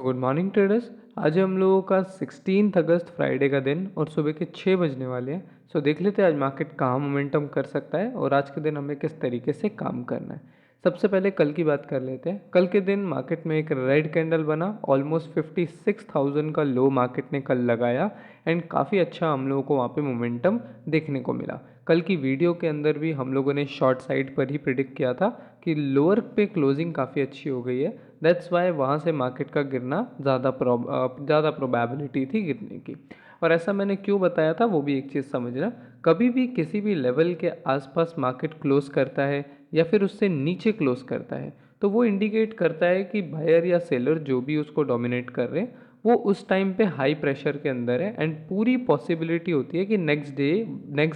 Good morning traders. आज हम लोगों का 16 अगस्त फ्राइडे का दिन और सुबह के 6 बजने वाले हैं। सो देख लेते हैं आज मार्केट कहाँ मोमेंटम कर सकता है और आज के दिन हमें किस तरीके से काम करना है। सबसे पहले कल की बात कर लेते हैं। कल के दिन मार्केट में एक रेड कैंडल बना, ऑलमोस्ट 56,000 का लो मार्केट ने कल लगाया एंड काफ़ी अच्छा हम लोगों को वहाँ पे मोमेंटम देखने को मिला। कल की वीडियो के अंदर भी हम लोगों ने शॉर्ट साइड पर ही प्रिडिक्ट किया था कि लोअर पे क्लोजिंग काफ़ी अच्छी हो गई है। दैट्स वाई वहाँ से मार्केट का गिरना ज़्यादा प्रोबेबिलिटी थी गिरने की। और ऐसा मैंने क्यों बताया था वो भी एक चीज़ समझना। कभी भी किसी भी लेवल के आसपास मार्केट क्लोज करता है या फिर उससे नीचे क्लोज करता है तो वो इंडिकेट करता है कि बायर या सेलर जो भी उसको डोमिनेट कर रहे हैं वो उस टाइम पे हाई प्रेशर के अंदर है एंड पूरी पॉसिबिलिटी होती है कि नेक्स्ट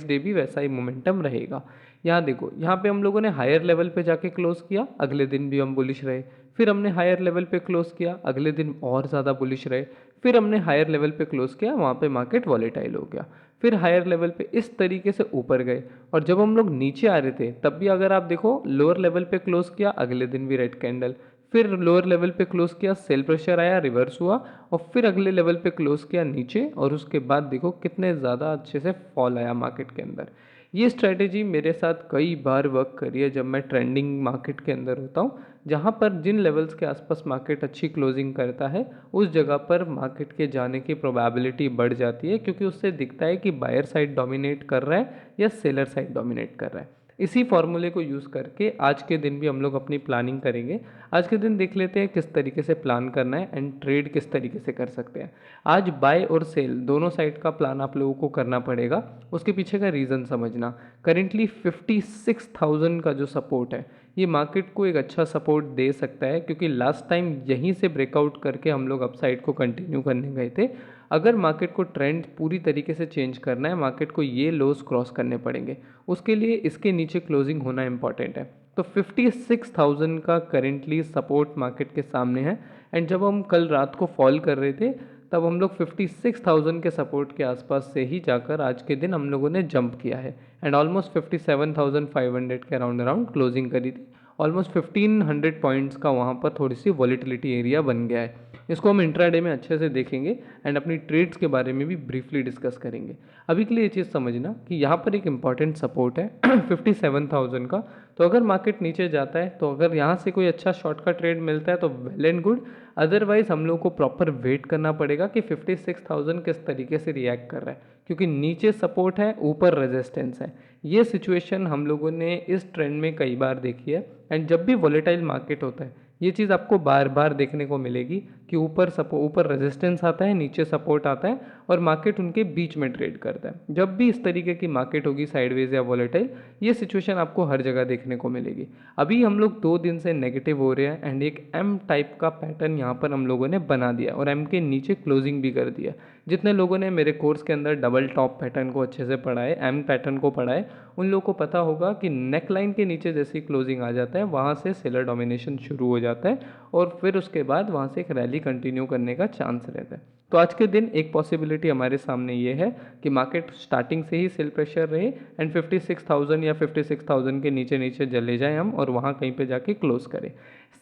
डे भी वैसा ही मोमेंटम रहेगा। यहाँ देखो, यहाँ पे हम लोगों ने हायर लेवल पे जाके क्लोज किया, अगले दिन भी हम बुलिश रहे। फिर हमने हायर लेवल पे क्लोज किया, अगले दिन और ज़्यादा बुलिश रहे। फिर हमने हायर लेवल पे क्लोज किया, वहाँ पे मार्केट वॉलेटाइल हो गया। फिर हायर लेवल पे इस तरीके से ऊपर गए। और जब हम लोग नीचे आ रहे थे तब भी अगर आप देखो, लोअर लेवल पे क्लोज किया, अगले दिन भी रेड कैंडल। फिर लोअर लेवल पे क्लोज किया, सेल प्रेशर आया, रिवर्स हुआ। और फिर अगले लेवल पे क्लोज किया नीचे, और उसके बाद देखो कितने ज़्यादा अच्छे से फॉल आया मार्केट के अंदर। ये स्ट्रैटेजी मेरे साथ कई बार वर्क करी है जब मैं ट्रेंडिंग मार्केट के अंदर होता हूँ। जहाँ पर जिन लेवल्स के आसपास मार्केट अच्छी क्लोजिंग करता है उस जगह पर मार्केट के जाने की प्रोबेबिलिटी बढ़ जाती है, क्योंकि उससे दिखता है कि बायर साइड डोमिनेट कर रहा है या सेलर साइड डोमिनेट कर रहा है। इसी फॉर्मूले को यूज़ करके आज के दिन भी हम लोग अपनी प्लानिंग करेंगे। आज के दिन देख लेते हैं किस तरीके से प्लान करना है एंड ट्रेड किस तरीके से कर सकते हैं। आज बाय और सेल दोनों साइड का प्लान आप लोगों को करना पड़ेगा। उसके पीछे का रीज़न समझना। करेंटली 56,000 का जो सपोर्ट है ये मार्केट को एक अच्छा सपोर्ट दे सकता है, क्योंकि लास्ट टाइम यहीं से ब्रेकआउट करके हम लोग अपसाइड को कंटिन्यू करने गए थे। अगर मार्केट को ट्रेंड पूरी तरीके से चेंज करना है, मार्केट को ये लोस क्रॉस करने पड़ेंगे। उसके लिए इसके नीचे क्लोजिंग होना इंपॉर्टेंट है। तो 56,000 का करेंटली सपोर्ट मार्केट के सामने है। एंड जब हम कल रात को फॉल कर रहे थे तब हम लोग 56,000 के सपोर्ट के आसपास से ही जाकर आज के दिन हम लोगों ने जंप किया है एंड ऑलमोस्ट 57,500 के अराउंड अराउंड क्लोजिंग करी थी। ऑलमोस्ट 1500 पॉइंट्स का वहाँ पर थोड़ी सी वॉलीटिलिटी एरिया बन गया है। इसको हम इंट्राडे में अच्छे से देखेंगे एंड अपनी ट्रेड्स के बारे में भी ब्रीफली डिस्कस करेंगे। अभी के लिए ये चीज़ समझना कि यहाँ पर एक इंपॉर्टेंट सपोर्ट है 57,000 का। तो अगर मार्केट नीचे जाता है तो अगर यहाँ से कोई अच्छा शॉर्ट का ट्रेड मिलता है तो वेल एंड गुड। अदरवाइज हम लोग को प्रॉपर वेट करना पड़ेगा कि 56,000 किस तरीके से रिएक्ट कर रहा है, क्योंकि नीचे सपोर्ट है, ऊपर रेजिस्टेंस है। ये सिचुएशन हम लोगों ने इस ट्रेंड में कई बार देखी है एंड जब भी वॉलेटाइल मार्केट होता है ये चीज़ आपको बार बार देखने को मिलेगी कि ऊपर रेजिस्टेंस आता है, नीचे सपोर्ट आता है और मार्केट उनके बीच में ट्रेड करता है। जब भी इस तरीके की मार्केट होगी साइडवेज या वॉलेटाइल, ये सिचुएशन आपको हर जगह देखने को मिलेगी। अभी हम लोग 2 दिन से नेगेटिव हो रहे हैं एंड एक एम टाइप का पैटर्न यहाँ पर हम लोगों ने बना दिया और एम के नीचे क्लोजिंग भी कर दिया। जितने लोगों ने मेरे कोर्स के अंदर डबल टॉप पैटर्न को अच्छे से पढ़ा है, एम पैटर्न को पढ़ा है, उन लोगों को पता होगा कि नेक लाइन के नीचे जैसी क्लोजिंग आ जाता है वहाँ से सेलर डोमिनेशन शुरू हो जाता है और फिर उसके बाद वहाँ से एक रैली कंटिन्यू करने का चांस रहता है। तो आज के दिन एक पॉसिबिलिटी हमारे सामने ये है कि मार्केट स्टार्टिंग से ही सेल प्रेशर रहे एंड 56,000 या 56,000 के नीचे नीचे चले जाएं हम और वहाँ कहीं पे जाके क्लोज करें।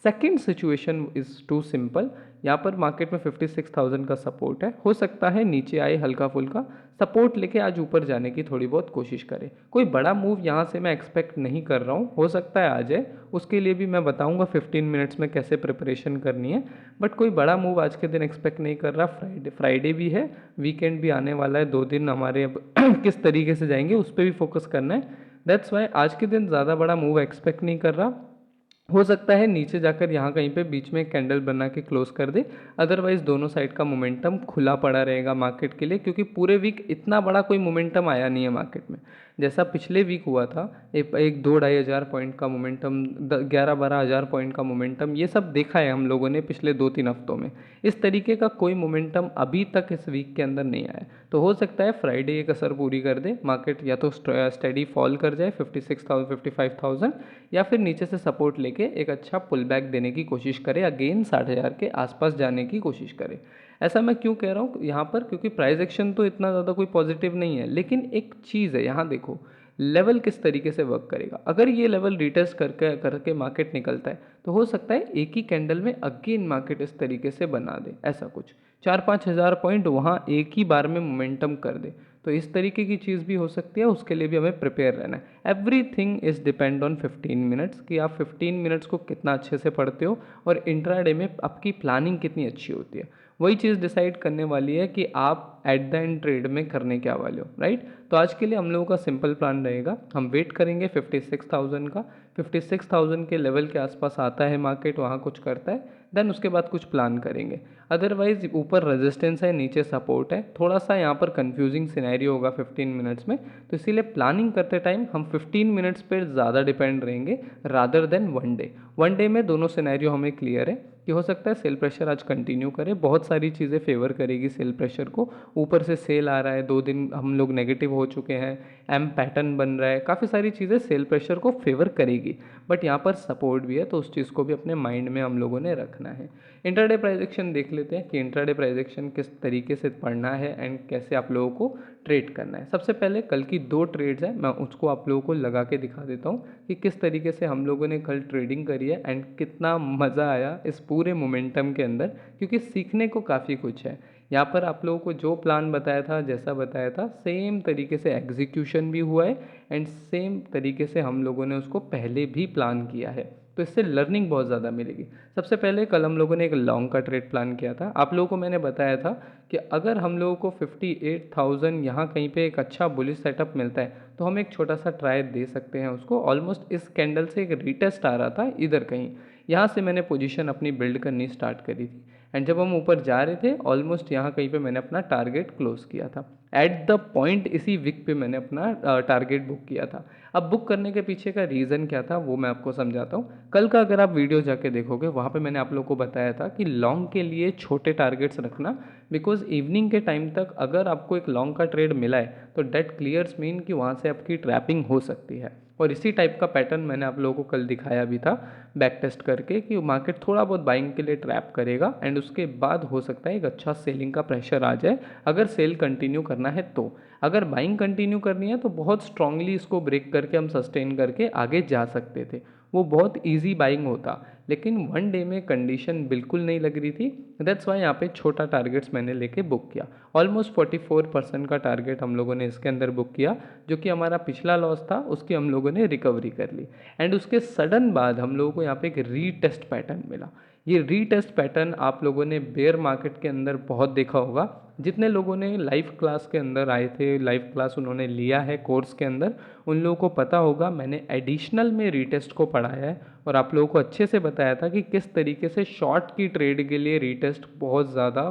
Second situation is too simple. यहाँ पर मार्केट में 56,000 का सपोर्ट है, हो सकता है नीचे आए हल्का फुल्का, सपोर्ट लेके आज ऊपर जाने की थोड़ी बहुत कोशिश करें। कोई बड़ा मूव यहाँ से मैं एक्सपेक्ट नहीं कर रहा हूँ, हो सकता है आ जाए, उसके लिए भी मैं बताऊँगा 15 मिनट्स में कैसे प्रिपरेशन करनी है। बट कोई बड़ा मूव आज के दिन एक्सपेक्ट नहीं कर रहा। फ्राइडे भी है, वीकेंड भी आने वाला है, 2 दिन हमारे अब किस तरीके से जाएंगे उस पर भी फोकस करना है। दैट्स वाई आज के दिन ज़्यादा बड़ा मूव एक्सपेक्ट नहीं कर रहा। हो सकता है नीचे जाकर यहाँ कहीं पे बीच में कैंडल बना के क्लोज कर दे। अदरवाइज दोनों साइड का मोमेंटम खुला पड़ा रहेगा मार्केट के लिए, क्योंकि पूरे वीक इतना बड़ा कोई मोमेंटम आया नहीं है मार्केट में। जैसा पिछले वीक हुआ था, एक 2-2.5 हज़ार पॉइंट का मोमेंटम, 11-12 हज़ार पॉइंट का मोमेंटम, ये सब देखा है हम लोगों ने पिछले 2-3 हफ्तों में। इस तरीके का कोई मोमेंटम अभी तक इस वीक के अंदर नहीं आया। तो हो सकता है फ्राइडे एक असर पूरी कर दे, मार्केट या तो स्टेडी फॉल कर जाए 56,000 55,000, या फिर नीचे से सपोर्ट लेके एक अच्छा पुल बैक देने की कोशिश करे, अगेन 60,000 के आसपास जाने की कोशिश करे। ऐसा मैं क्यों कह रहा हूँ यहाँ पर, क्योंकि प्राइस एक्शन तो इतना ज़्यादा कोई पॉजिटिव नहीं है, लेकिन एक चीज़ है यहाँ देखो, लेवल किस तरीके से वर्क करेगा। अगर ये लेवल रिटेस्ट करके करके मार्केट निकलता है तो हो सकता है एक ही कैंडल में अगेन मार्केट इस तरीके से बना दे, ऐसा कुछ 4-5 हज़ार पॉइंट वहाँ एक ही बार में मोमेंटम कर दे। तो इस तरीके की चीज़ भी हो सकती है, उसके लिए भी हमें प्रिपेयर रहना है। Everything is depend on 15 minutes कि आप 15 मिनट्स को कितना अच्छे से पढ़ते हो और इंट्राडे में आपकी प्लानिंग कितनी अच्छी होती है। वही चीज़ डिसाइड करने वाली है कि आप एट द एंड ट्रेड में करने क्या वाले हो, राइट। तो आज के लिए हम लोगों का सिंपल प्लान रहेगा, हम वेट करेंगे 56,000 का। 56,000 के लेवल के आसपास आता है मार्केट, वहाँ कुछ करता है, देन उसके बाद कुछ प्लान करेंगे। अदरवाइज ऊपर रेजिस्टेंस है, नीचे सपोर्ट है, थोड़ा सा यहाँ पर कंफ्यूजिंग सिनेरियो होगा 15 मिनट्स में। तो इसीलिए प्लानिंग करते टाइम हम 15 मिनट्स पर ज़्यादा डिपेंड रहेंगे rather than one day. One day में दोनों सिनेरियो हमें क्लियर है कि हो सकता है सेल प्रेशर आज कंटिन्यू करे, बहुत सारी चीज़ें फेवर करेगी सेल प्रेशर को। ऊपर से सेल आ रहा है, 2 दिन हम लोग नेगेटिव हो चुके हैं, एम पैटर्न बन रहा है, काफ़ी सारी चीज़ें सेल प्रेशर को फेवर करेगी। बट यहाँ पर सपोर्ट भी है, तो उस चीज़ को भी अपने माइंड में हम लोगों ने रखना है। इंट्राडे प्राइस एक्शन देख लेते हैं कि इंट्राडे प्राइस एक्शन किस तरीके से पढ़ना है एंड कैसे आप लोगों को ट्रेड करना है। सबसे पहले कल की 2 ट्रेड्स हैं, मैं उसको आप लोगों को लगा के दिखा देता हूँ कि किस तरीके से हम लोगों ने कल ट्रेडिंग करी है एंड कितना मज़ा आया इस पूरे मोमेंटम के अंदर, क्योंकि सीखने को काफ़ी कुछ है। यहाँ पर आप लोगों को जो प्लान बताया था, जैसा बताया था, सेम तरीके से एग्जीक्यूशन भी हुआ है एंड सेम तरीके से हम लोगों ने उसको पहले भी प्लान किया है। तो इससे लर्निंग बहुत ज़्यादा मिलेगी। सबसे पहले कल हम लोगों ने एक लॉन्ग का ट्रेड प्लान किया था। आप लोगों को मैंने बताया था कि अगर हम लोगों को 58,000 यहाँ कहीं पे एक अच्छा बुलिश सेटअप मिलता है तो हम एक छोटा सा ट्राई दे सकते हैं उसको। ऑलमोस्ट इस कैंडल से एक रीटेस्ट आ रहा था इधर कहीं, यहाँ से मैंने पोजीशन अपनी बिल्ड करनी स्टार्ट करी थी एंड जब हम ऊपर जा रहे थे ऑलमोस्ट यहाँ कहीं पे मैंने अपना टारगेट क्लोज किया था। एट द पॉइंट इसी वीक पे मैंने अपना टारगेट बुक किया था। अब बुक करने के पीछे का रीज़न क्या था वो मैं आपको समझाता हूँ। कल का अगर आप वीडियो जाके देखोगे वहाँ पे मैंने आप लोगों को बताया था कि लॉन्ग के लिए छोटे टारगेट्स रखना, बिकॉज इवनिंग के टाइम तक अगर आपको एक लॉन्ग का ट्रेड मिला है तो डेट क्लियर्स मीन कि वहाँ से आपकी ट्रैपिंग हो सकती है। और इसी टाइप का पैटर्न मैंने आप लोगों को कल दिखाया भी था बैक टेस्ट करके कि मार्केट थोड़ा बहुत बाइंग के लिए ट्रैप करेगा एंड उसके बाद हो सकता है एक अच्छा सेलिंग का प्रेशर आ जाए अगर सेल कंटिन्यू करना है तो। अगर बाइंग कंटिन्यू करनी है तो बहुत स्ट्रांगली इसको ब्रेक करके हम सस्टेन करके आगे जा सकते थे, वो बहुत इजी बाइंग होता। लेकिन वन डे में कंडीशन बिल्कुल नहीं लग रही थी, दैट्स वाई यहाँ पे छोटा टारगेट्स मैंने लेके बुक किया। ऑलमोस्ट 44% का टारगेट हम लोगों ने इसके अंदर बुक किया, जो कि हमारा पिछला लॉस था उसकी हम लोगों ने रिकवरी कर ली। एंड उसके सडन बाद हम लोगों को यहाँ पे एक रीटेस्ट पैटर्न मिला। ये रीटेस्ट पैटर्न आप लोगों ने बेयर मार्केट के अंदर बहुत देखा होगा। जितने लोगों ने लाइव क्लास के अंदर आए थे, लाइव क्लास उन्होंने लिया है कोर्स के अंदर, उन लोगों को पता होगा मैंने एडिशनल में रीटेस्ट को पढ़ाया है और आप लोगों को अच्छे से बताया था कि किस तरीके से शॉर्ट की ट्रेड के लिए रीटेस्ट बहुत ज़्यादा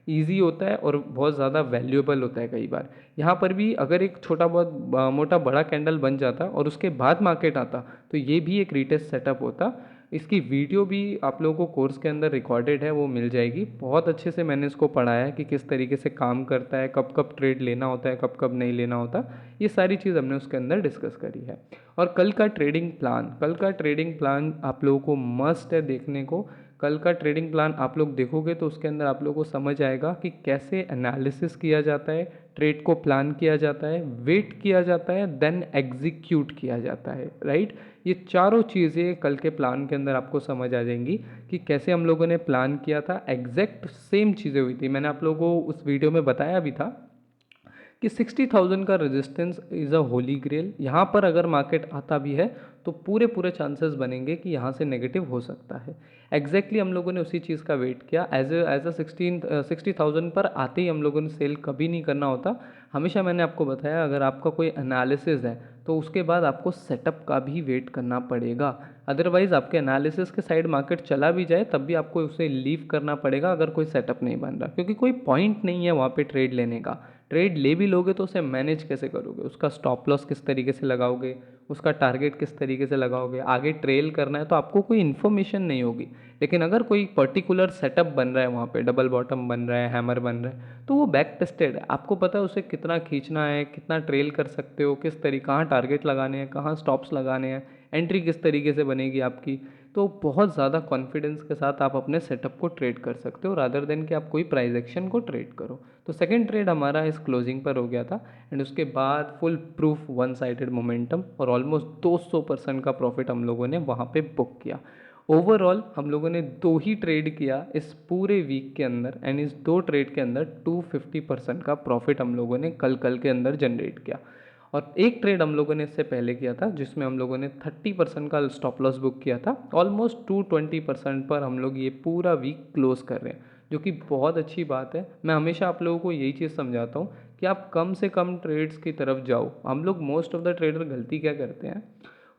ईजी होता है और बहुत ज़्यादा वैल्यूएबल होता है। कई बार यहाँ पर भी अगर एक छोटा बहुत मोटा बड़ा कैंडल बन जाता और उसके बाद मार्केट आता तो ये भी एक रीटेस्ट सेटअप होता। इसकी वीडियो भी आप लोगों को कोर्स के अंदर रिकॉर्डेड है, वो मिल जाएगी। बहुत अच्छे से मैंने इसको पढ़ाया है कि किस तरीके से काम करता है, कब कब ट्रेड लेना होता है, कब कब नहीं लेना होता, ये सारी चीज़ हमने उसके अंदर डिस्कस करी है। और कल का ट्रेडिंग प्लान आप लोगों को मस्ट है देखने को। कल का ट्रेडिंग प्लान आप लोग देखोगे तो उसके अंदर आप लोगों को समझ आएगा कि कैसे एनालिसिस किया जाता है, ट्रेड को प्लान किया जाता है, वेट किया जाता है, देन एग्जीक्यूट किया जाता है, राइट। ये चारों चीज़ें कल के प्लान के अंदर आपको समझ आ जाएंगी कि कैसे हम लोगों ने प्लान किया था। एग्जैक्ट सेम चीज़ें हुई थी, मैंने आप लोगों को उस वीडियो में बताया भी था कि 60,000 का resistance is a holy grail. यहाँ पर अगर मार्केट आता भी है तो पूरे पूरे चांसेस बनेंगे कि यहाँ से नेगेटिव हो सकता है। एग्जैक्टली हम लोगों ने उसी चीज़ का वेट किया। एज अ 60,000 पर आते ही हम लोगों ने सेल कभी नहीं करना होता। हमेशा मैंने आपको बताया अगर आपका कोई एनालिसिस है तो उसके बाद आपको सेटअप का भी वेट करना पड़ेगा। अदरवाइज़ आपके एनालिसिस के साइड मार्केट चला भी जाए तब भी आपको उसे लीव करना पड़ेगा अगर कोई सेटअप नहीं बन रहा, क्योंकि कोई पॉइंट नहीं है वहाँ पे ट्रेड लेने का। ट्रेड ले भी लोगे तो उसे मैनेज कैसे करोगे, उसका स्टॉप लॉस किस तरीके से लगाओगे, उसका टारगेट किस तरीके से लगाओगे, आगे ट्रेल करना है तो आपको कोई इन्फॉर्मेशन नहीं होगी। लेकिन अगर कोई पर्टिकुलर सेटअप बन रहा है, वहाँ पे डबल बॉटम बन रहा है, हैमर बन रहा है, तो वो बैक टेस्टेड है, आपको पता है उसे कितना खींचना है, कितना ट्रेल कर सकते हो, किस तरीके कहाँ टारगेट लगाने हैं, कहाँ स्टॉप्स लगाने हैं, एंट्री किस तरीके से बनेगी आपकी। तो बहुत ज़्यादा कॉन्फिडेंस के साथ आप अपने सेटअप को ट्रेड कर सकते हो रादर देन कि आप कोई प्राइस एक्शन को ट्रेड करो। तो सेकंड ट्रेड हमारा इस क्लोजिंग पर हो गया था एंड उसके बाद full proof one sided momentum और ऑलमोस्ट 200% का प्रॉफिट हम लोगों ने वहाँ पे बुक किया। ओवरऑल हम लोगों ने 2 ही ट्रेड किया इस पूरे वीक के अंदर एंड इस 2 ट्रेड के अंदर 250% का प्रॉफिट हम लोगों ने कल के अंदर जनरेट किया। और एक ट्रेड हम लोगों ने इससे पहले किया था जिसमें हम लोगों ने 30% का स्टॉप लॉस बुक किया था। ऑलमोस्ट 220% पर हम लोग ये पूरा वीक क्लोज कर रहे हैं, जो कि बहुत अच्छी बात है। मैं हमेशा आप लोगों को यही चीज़ समझाता हूँ कि आप कम से कम ट्रेड्स की तरफ जाओ। हम लोग मोस्ट ऑफ द ट्रेडर गलती क्या करते हैं,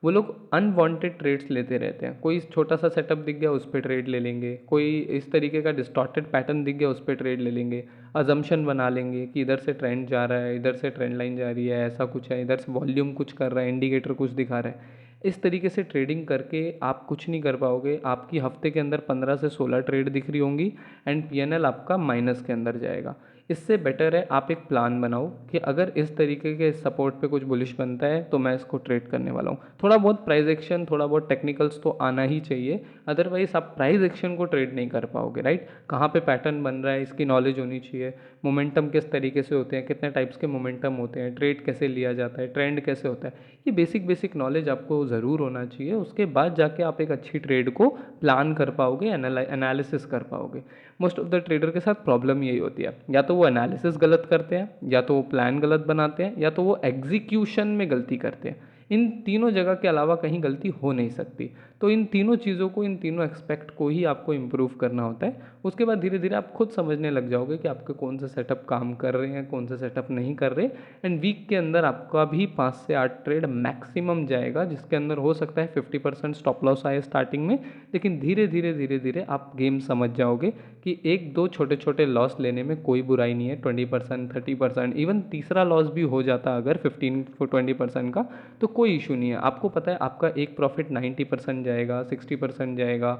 वो लोग अनवांटेड ट्रेड्स लेते रहते हैं। कोई छोटा सा सेटअप दिख गया उस पर ट्रेड ले लेंगे, कोई इस तरीके का डिस्टॉर्टेड पैटर्न दिख गया उस पर ट्रेड ले लेंगे, अजम्पशन बना लेंगे कि इधर से ट्रेंड जा रहा है, इधर से ट्रेंड लाइन जा रही है, ऐसा कुछ है, इधर से वॉल्यूम कुछ कर रहा है, इंडिकेटर कुछ दिखा रहा है। इस तरीके से ट्रेडिंग करके आप कुछ नहीं कर पाओगे। आपकी हफ्ते के अंदर 15 से 16 ट्रेड दिख रही होंगी एंड पीएनएल आपका माइनस के अंदर जाएगा। इससे बेटर है आप एक प्लान बनाओ कि अगर इस तरीके के सपोर्ट पे कुछ बुलिश बनता है तो मैं इसको ट्रेड करने वाला हूँ। थोड़ा बहुत प्राइस एक्शन, थोड़ा बहुत टेक्निकल्स तो आना ही चाहिए, अदरवाइज आप प्राइस एक्शन को ट्रेड नहीं कर पाओगे, राइट। कहाँ पे पैटर्न बन रहा है इसकी नॉलेज होनी चाहिए, मोमेंटम किस तरीके से होते हैं, कितने टाइप्स के मोमेंटम होते हैं, ट्रेड कैसे लिया जाता है, ट्रेंड कैसे होता है, ये बेसिक नॉलेज आपको ज़रूर होना चाहिए। उसके बाद जाके आप एक अच्छी ट्रेड को प्लान कर पाओगे, एनालिसिस कर पाओगे। मोस्ट ऑफ द ट्रेडर के साथ प्रॉब्लम यही होती है, या तो वो एनालिसिस गलत करते हैं, या तो वो प्लान गलत बनाते हैं, या तो वो एग्जीक्यूशन में गलती करते हैं। इन तीनों जगह के अलावा कहीं गलती हो नहीं सकती। तो इन तीनों चीज़ों को, इन तीनों एक्सपेक्ट को ही आपको इम्प्रूव करना होता है। उसके बाद धीरे धीरे आप खुद समझने लग जाओगे कि आपके कौन से सेटअप काम कर रहे हैं, कौन से सेटअप नहीं कर रहे। एंड वीक के अंदर आपका भी 5 से 8 ट्रेड मैक्सिमम जाएगा, जिसके अंदर हो सकता है 50% स्टॉप लॉस आए स्टार्टिंग में, लेकिन धीरे धीरे आप गेम समझ जाओगे कि एक दो छोटे छोटे लॉस लेने में कोई बुराई नहीं है। 20%, 30%, इवन तीसरा लॉस भी हो जाता अगर 15-20% का, तो कोई इशू नहीं है। आपको पता है आपका एक प्रॉफिट 90% जाएगा, 60% जाएगा,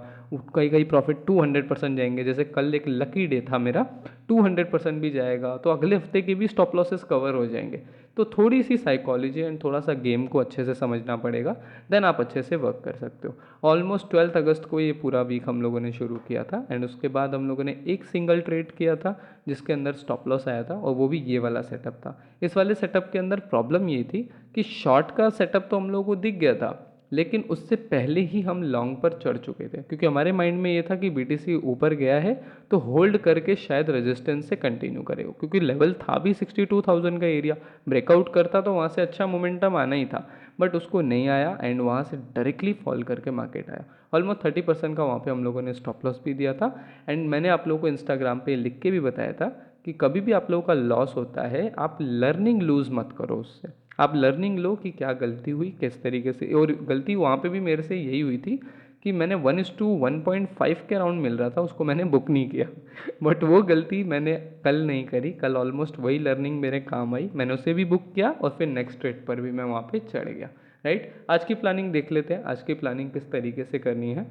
कई कई प्रॉफिट 200% जाएंगे। जैसे कल एक लकी डे था मेरा, 200% भी जाएगा, तो अगले हफ्ते के भी स्टॉप लॉसेस कवर हो जाएंगे। तो थोड़ी सी साइकोलॉजी एंड थोड़ा सा गेम को अच्छे से समझना पड़ेगा, देन आप अच्छे से वर्क कर सकते हो। ऑलमोस्ट 12 अगस्त को ये पूरा वीक हम लोगों ने शुरू किया था एंड उसके बाद हम लोगों ने एक सिंगल ट्रेड किया था जिसके अंदर स्टॉप लॉस आया था, और वो भी ये वाला सेटअप था। इस वाले सेटअप के अंदर प्रॉब्लम ये थी कि शॉर्ट का सेटअप तो हम लोगों को दिख गया था, लेकिन उससे पहले ही हम लॉन्ग पर चढ़ चुके थे, क्योंकि हमारे माइंड में ये था कि बीटीसी ऊपर गया है तो होल्ड करके शायद रेजिस्टेंस से कंटिन्यू करेगा, क्योंकि लेवल था भी 62,000 का एरिया। ब्रेकआउट करता तो वहाँ से अच्छा मोमेंटम आना ही था, बट उसको नहीं आया एंड वहाँ से डायरेक्टली फॉल करके मार्केट आया। ऑलमोस्ट 30% का वहाँ पे हम लोगों ने स्टॉप लॉस भी दिया था। एंड मैंने आप लोगों को इंस्टाग्राम पे लिख के भी बताया था कि कभी भी आप लोगों का लॉस होता है, आप लर्निंग लूज़ मत करो उससे। आप लर्निंग लो कि क्या गलती हुई, किस तरीके से। और गलती वहाँ पे भी मेरे से यही हुई थी कि मैंने 1:1.5 के अराउंड मिल रहा था, उसको मैंने बुक नहीं किया। बट वो गलती मैंने कल नहीं करी। कल ऑलमोस्ट वही लर्निंग मेरे काम आई, मैंने उसे भी बुक किया और फिर नेक्स्ट ट्रेड पर भी मैं वहाँ पे चढ़ गया, राइट। आज की प्लानिंग देख लेते हैं, आज की प्लानिंग किस तरीके से करनी है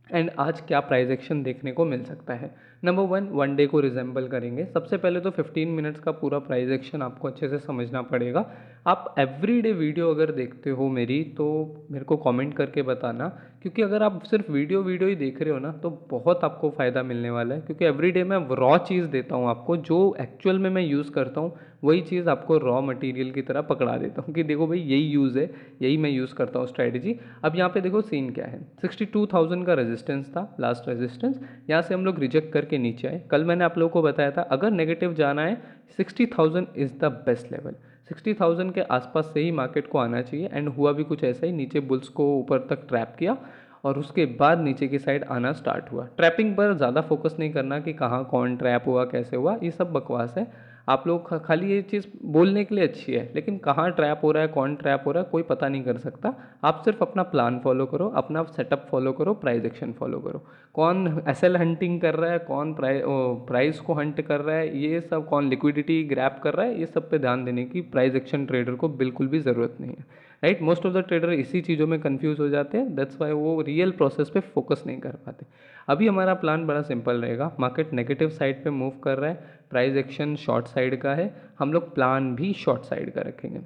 एंड आज क्या प्राइस एक्शन देखने को मिल सकता है। नंबर 1, वन डे को रिजेंबल करेंगे। सबसे पहले तो 15 मिनट्स का पूरा प्राइस एक्शन आपको अच्छे से समझना पड़ेगा। आप एवरीडे वीडियो अगर देखते हो मेरी, तो मेरे को कमेंट करके बताना, क्योंकि अगर आप सिर्फ वीडियो ही देख रहे हो ना, तो बहुत आपको फ़ायदा मिलने वाला है। क्योंकि एवरीडे मैं रॉ चीज़ देता हूँ आपको, जो एक्चुअल में मैं यूज़ करता हूँ वही चीज़ आपको रॉ मटेरियल की तरह पकड़ा देता हूँ कि देखो भाई यही यूज़ है, यही मैं यूज़ करता हूँ स्ट्रैटेजी। अब यहाँ पे देखो सीन क्या है, 62,000 का रेजिस्टेंस था, लास्ट रेजिस्टेंस। यहाँ से हम लोग रिजेक्ट करके नीचे आए। कल मैंने आप लोगों को बताया था अगर नेगेटिव जाना है 60,000 इज़ द बेस्ट लेवल। 60,000 के आसपास से ही मार्केट को आना चाहिए एंड हुआ भी कुछ ऐसा ही। नीचे बुल्स को ऊपर तक ट्रैप किया और उसके बाद नीचे की साइड आना स्टार्ट हुआ। ट्रैपिंग पर ज़्यादा फोकस नहीं करना कि कहाँ कौन ट्रैप हुआ, कैसे हुआ, ये सब बकवास है। आप लोग खाली ये चीज़ बोलने के लिए अच्छी है, लेकिन कहाँ ट्रैप हो रहा है, कौन ट्रैप हो रहा है, कोई पता नहीं कर सकता। आप सिर्फ अपना प्लान फॉलो करो, अपना सेटअप फॉलो करो, प्राइस एक्शन फॉलो करो। कौन एसएल हंटिंग कर रहा है, कौन प्राइस को हंट कर रहा है, ये सब, कौन लिक्विडिटी ग्रैप कर रहा है, ये सब पे ध्यान देने की प्राइस एक्शन ट्रेडर को बिल्कुल भी ज़रूरत नहीं है, right. Most of the trader इसी चीज़ों में कंफ्यूज हो जाते हैं, दैट्स वाई वो रियल प्रोसेस पे फोकस नहीं कर पाते। अभी हमारा प्लान बड़ा सिंपल रहेगा। मार्केट नेगेटिव साइड पे मूव कर रहा है, प्राइस एक्शन शॉर्ट साइड का है, हम लोग प्लान भी शॉर्ट साइड का रखेंगे।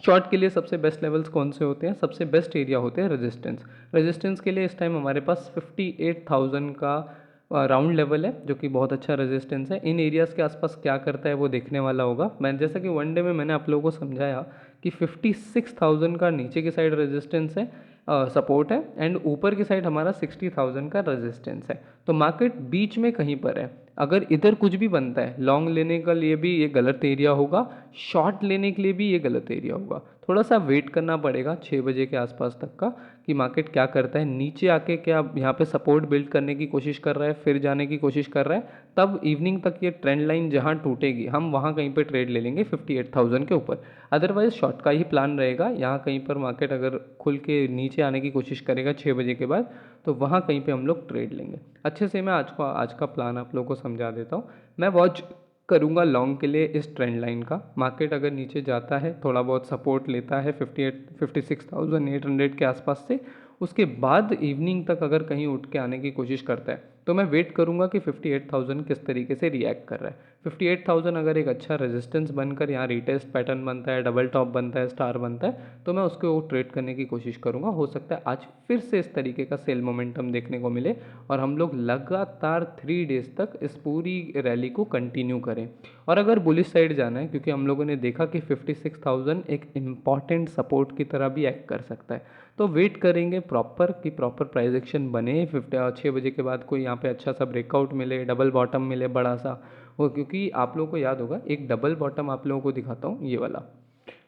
शॉर्ट के लिए सबसे बेस्ट लेवल्स कौन से होते हैं? सबसे बेस्ट एरिया होते हैं रेजिस्टेंस। रेजिस्टेंस के लिए इस टाइम हमारे पास 58,000 का राउंड लेवल है, जो कि बहुत अच्छा रेजिस्टेंस है। इन एरियाज़ के आसपास क्या करता है वो देखने वाला होगा। मैं जैसा कि वन डे में मैंने आप लोगों को समझाया कि 56,000 का नीचे की साइड रेजिस्टेंस है, सपोर्ट है, एंड ऊपर की साइड हमारा 60,000 का रेजिस्टेंस है। तो मार्केट बीच में कहीं पर है। अगर इधर कुछ भी बनता है, लॉन्ग लेने के लिए भी ये गलत एरिया होगा, शॉर्ट लेने के लिए भी ये गलत एरिया होगा। थोड़ा सा वेट करना पड़ेगा 6 बजे के आसपास तक का, कि मार्केट क्या करता है, नीचे आके क्या यहाँ पे सपोर्ट बिल्ड करने की कोशिश कर रहा है, फिर जाने की कोशिश कर रहा है। तब इवनिंग तक ये ट्रेंड लाइन जहाँ टूटेगी हम वहाँ कहीं पे ट्रेड ले लेंगे 58,000 के ऊपर। अदरवाइज शॉर्ट का ही प्लान रहेगा। यहाँ कहीं पर मार्केट अगर खुल के नीचे आने की कोशिश करेगा 6 बजे के बाद, तो वहाँ कहीं पे हम लोग ट्रेड लेंगे। अच्छे से मैं आज का प्लान आप लोगों को समझा देता हूँ। मैं वॉच करूँगा लॉन्ग के लिए इस ट्रेंड लाइन का। मार्केट अगर नीचे जाता है, थोड़ा बहुत सपोर्ट लेता है 56,800 के आसपास से, उसके बाद इवनिंग तक अगर कहीं उठ के आने की कोशिश करता है, तो मैं वेट करूंगा कि 58,000 किस तरीके से रिएक्ट कर रहा है। 58,000 अगर एक अच्छा रेजिस्टेंस बनकर यहाँ रिटेस्ट पैटर्न बनता है, डबल टॉप बनता है, स्टार बनता है, तो मैं उसको ट्रेड करने की कोशिश करूंगा। हो सकता है आज फिर से इस तरीके का सेल मोमेंटम देखने को मिले और हम लोग लगातार 3 डेज तक इस पूरी रैली को कंटिन्यू करें। और अगर बुलिश साइड जाना है, क्योंकि हम लोगों ने देखा कि 56,000 एक इम्पॉर्टेंट सपोर्ट की तरह भी एक्ट कर सकता है, तो वेट करेंगे प्रॉपर कि प्रॉपर प्राइस एक्शन बने 6 बजे के बाद कोई यहाँ पे अच्छा सा ब्रेकआउट मिले, डबल बॉटम मिले बड़ा सा वो। क्योंकि आप लोगों को याद होगा, एक डबल बॉटम आप लोगों को दिखाता हूँ, ये वाला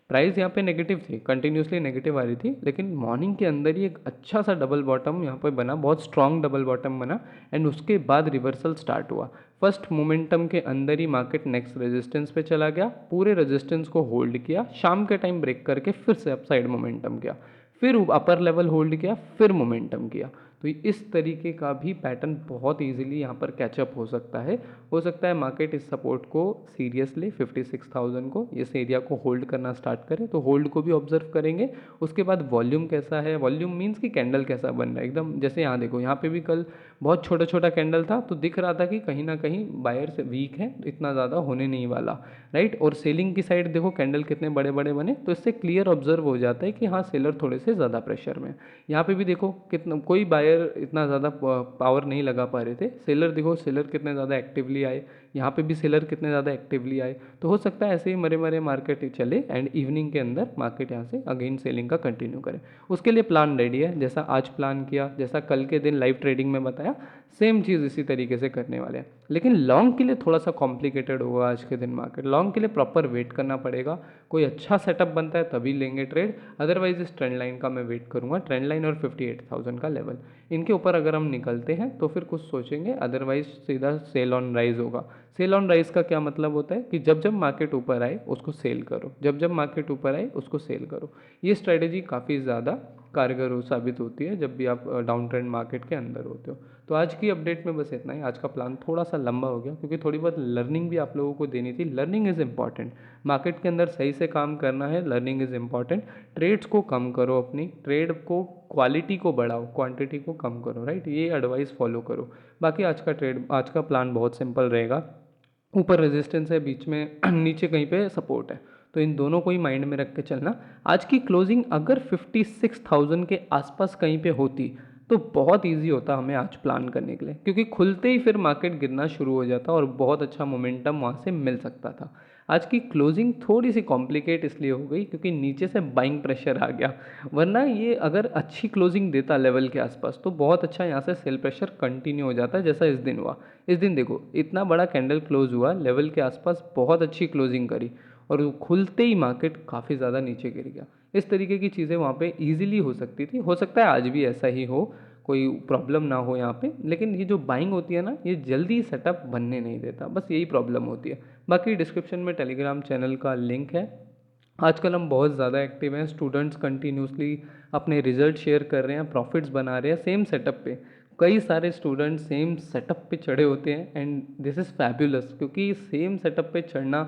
प्राइस यहाँ पे नेगेटिव थी, कंटिन्यूसली नेगेटिव आ रही थी, लेकिन मॉर्निंग के अंदर ही एक अच्छा सा डबल बॉटम यहाँ पे बना, बहुत स्ट्रॉन्ग डबल बॉटम बना, एंड उसके बाद रिवर्सल स्टार्ट हुआ। फर्स्ट मोमेंटम के अंदर ही मार्केट नेक्स्ट रेजिस्टेंस पे चला गया, पूरे रेजिस्टेंस को होल्ड किया, शाम के टाइम ब्रेक करके फिर से अपसाइड मोमेंटम किया, फिर अपर लेवल होल्ड किया, फिर मोमेंटम किया। तो इस तरीके का भी पैटर्न बहुत इजीली यहाँ पर कैचअप हो सकता है। हो सकता है मार्केट इस सपोर्ट को सीरियसली 56,000 को, इस एरिया को होल्ड करना स्टार्ट करे, तो होल्ड को भी ऑब्जर्व करेंगे। उसके बाद वॉल्यूम कैसा है, वॉल्यूम मीन्स कि कैंडल कैसा बन रहा है एकदम। जैसे यहाँ देखो, यहाँ पे भी कल बहुत छोटा छोटा कैंडल था, तो दिख रहा था कि कहीं ना कहीं बायर्स वीक है, इतना ज़्यादा होने नहीं वाला, राइट। और सेलिंग की साइड देखो कैंडल कितने बड़े बड़े बने, तो इससे क्लियर ऑब्जर्व हो जाता है कि हाँ सेलर थोड़े से ज़्यादा प्रेशर में। यहाँ पे भी देखो कितना कोई बायर इतना ज़्यादा पावर नहीं लगा पा रहे थे। सेलर देखो, सेलर कितने ज़्यादा एक्टिवली आए, यहाँ पे भी सेलर कितने ज़्यादा एक्टिवली आए। तो हो सकता है ऐसे ही मरे मरे मार्केट चले एंड इवनिंग के अंदर मार्केट यहाँ से अगेन सेलिंग का कंटिन्यू करे। उसके लिए प्लान रेडी है, जैसा आज प्लान किया, जैसा कल के दिन लाइव ट्रेडिंग में बताया, सेम चीज़ इसी तरीके से करने वाले हैं। लेकिन लॉन्ग के लिए थोड़ा सा कॉम्प्लिकेटेड होगा आज के दिन मार्केट। लॉन्ग के लिए प्रॉपर वेट करना पड़ेगा, कोई अच्छा सेटअप बनता है तभी लेंगे ट्रेड, अदरवाइज इस ट्रेंड लाइन का मैं वेट करूंगा। ट्रेंड लाइन और 58,000 का लेवल, इनके ऊपर अगर हम निकलते हैं तो फिर कुछ सोचेंगे, अदरवाइज सीधा सेल ऑन राइज होगा। सेल ऑन राइज का क्या मतलब होता है कि जब जब मार्केट ऊपर आए उसको सेल करो, जब जब मार्केट ऊपर आए उसको सेल करो। ये स्ट्रेटेजी काफ़ी ज़्यादा कारगर साबित होती है जब भी आप डाउन ट्रेंड मार्केट के अंदर होते हो। तो आज की अपडेट में बस इतना ही। आज का प्लान थोड़ा सा लंबा हो गया क्योंकि थोड़ी बहुत लर्निंग भी आप लोगों को देनी थी। लर्निंग इज़ इंपॉर्टेंट, मार्केट के अंदर सही से काम करना है, लर्निंग इज़ इंपॉर्टेंट। ट्रेड्स को कम करो, अपनी ट्रेड को क्वालिटी को बढ़ाओ, क्वांटिटी को कम करो, राइट। ये एडवाइस फॉलो करो। बाकी आज का प्लान बहुत सिंपल रहेगा। ऊपर रेजिस्टेंस है, बीच में नीचे कहीं पे सपोर्ट है, तो इन दोनों को ही माइंड में रख के चलना। आज की क्लोजिंग अगर 56,000 के आसपास कहीं पे होती तो बहुत इजी होता हमें आज प्लान करने के लिए, क्योंकि खुलते ही फिर मार्केट गिरना शुरू हो जाता और बहुत अच्छा मोमेंटम वहाँ से मिल सकता था। आज की क्लोजिंग थोड़ी सी कॉम्प्लिकेट इसलिए हो गई क्योंकि नीचे से बाइंग प्रेशर आ गया, वरना ये अगर अच्छी क्लोजिंग देता लेवल के आसपास तो बहुत अच्छा यहाँ से सेल प्रेशर कंटिन्यू हो जाता है, जैसा इस दिन हुआ। इस दिन देखो इतना बड़ा कैंडल क्लोज हुआ, लेवल के आसपास बहुत अच्छी क्लोजिंग करी और खुलते ही मार्केट काफ़ी ज़्यादा नीचे गिर गया। इस तरीके की चीज़ें वहाँ पे इजीली हो सकती थी, हो सकता है आज भी ऐसा ही हो, कोई प्रॉब्लम ना हो यहाँ पे। लेकिन ये जो बाइंग होती है ना, ये जल्दी सेटअप बनने नहीं देता, बस यही प्रॉब्लम होती है। बाकी डिस्क्रिप्शन में टेलीग्राम चैनल का लिंक है। आजकल हम बहुत ज़्यादा एक्टिव हैं, स्टूडेंट्स कंटिन्यूसली अपने रिजल्ट शेयर कर रहे हैं, प्रॉफिट्स बना रहे हैं सेम सेटअप पे। कई सारे स्टूडेंट्स सेम सेटअप पे चढ़े होते हैं एंड दिस इज़ फैबुलस, क्योंकि सेम सेटअप पे चढ़ना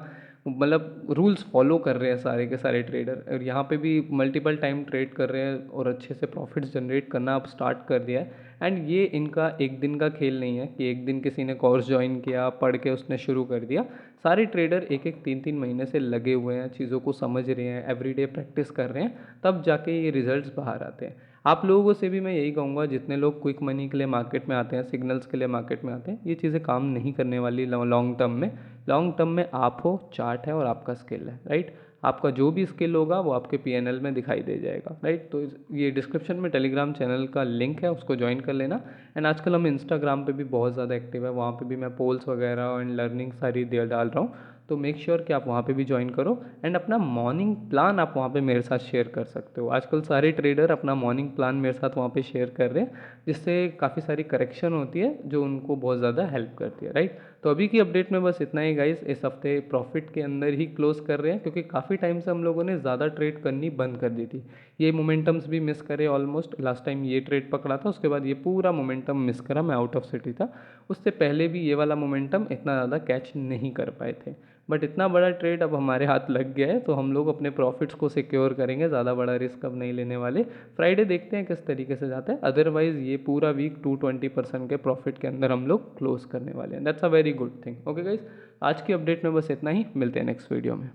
मतलब रूल्स फॉलो कर रहे हैं सारे के सारे ट्रेडर, और यहाँ पे भी मल्टीपल टाइम ट्रेड कर रहे हैं और अच्छे से प्रॉफिट्स जनरेट करना अब स्टार्ट कर दिया है। एंड ये इनका एक दिन का खेल नहीं है कि एक दिन किसी ने कोर्स ज्वाइन किया, पढ़ के उसने शुरू कर दिया। सारे ट्रेडर एक एक 3 3 महीने से लगे हुए हैं, चीज़ों को समझ रहे हैं, एवरीडे प्रैक्टिस कर रहे हैं, तब जाके ये रिजल्ट्स बाहर आते हैं। आप लोगों से भी मैं यही कहूँगा, जितने लोग क्विक मनी के लिए मार्केट में आते हैं, सिग्नल्स के लिए मार्केट में आते हैं, ये चीज़ें काम नहीं करने वाली लॉन्ग टर्म में। लॉन्ग टर्म में आप हो, चार्ट है और आपका स्किल है, राइट। आपका जो भी स्किल होगा वो आपके पीएनएल में दिखाई दे जाएगा, राइट। तो ये डिस्क्रिप्शन में टेलीग्राम चैनल का लिंक है, उसको ज्वाइन कर लेना। एंड आजकल हम इंस्टाग्राम पे भी बहुत ज़्यादा एक्टिव है, वहाँ पे भी मैं पोल्स वगैरह एंड लर्निंग सारी दे डाल रहा हूँ। तो मेक श्योर कि आप वहाँ पे भी ज्वाइन करो। एंड अपना मॉर्निंग प्लान आप वहाँ पे मेरे साथ शेयर कर सकते हो। आजकल सारे ट्रेडर अपना मॉर्निंग प्लान मेरे साथ वहाँ पे शेयर कर रहे हैं, जिससे काफ़ी सारी करेक्शन होती है जो उनको बहुत ज़्यादा हेल्प करती है, राइट। तो अभी की अपडेट में बस इतना ही गाइस। इस हफ्ते प्रॉफिट के अंदर ही क्लोज कर रहे हैं, क्योंकि काफ़ी टाइम से हम लोगों ने ज़्यादा ट्रेड करनी बंद कर दी थी। ये मोमेंटम्स भी मिस करे ऑलमोस्ट। लास्ट टाइम ये ट्रेड पकड़ा था, उसके बाद ये पूरा मोमेंटम मिस करा, मैं आउट ऑफ सिटी था। उससे पहले भी ये वाला मोमेंटम इतना ज़्यादा कैच नहीं कर पाए थे। बट इतना बड़ा ट्रेड अब हमारे हाथ लग गया है, तो हम लोग अपने प्रॉफिट्स को सिक्योर करेंगे, ज़्यादा बड़ा रिस्क अब नहीं लेने वाले। फ्राइडे देखते हैं किस तरीके से जाता है, अदरवाइज़ ये पूरा वीक 220% के प्रॉफिट के अंदर हम लोग क्लोज करने वाले हैं। That's a very good thing. Okay guys, आज की अपडेट में बस इतना ही, मिलते हैं नेक्स्ट वीडियो में।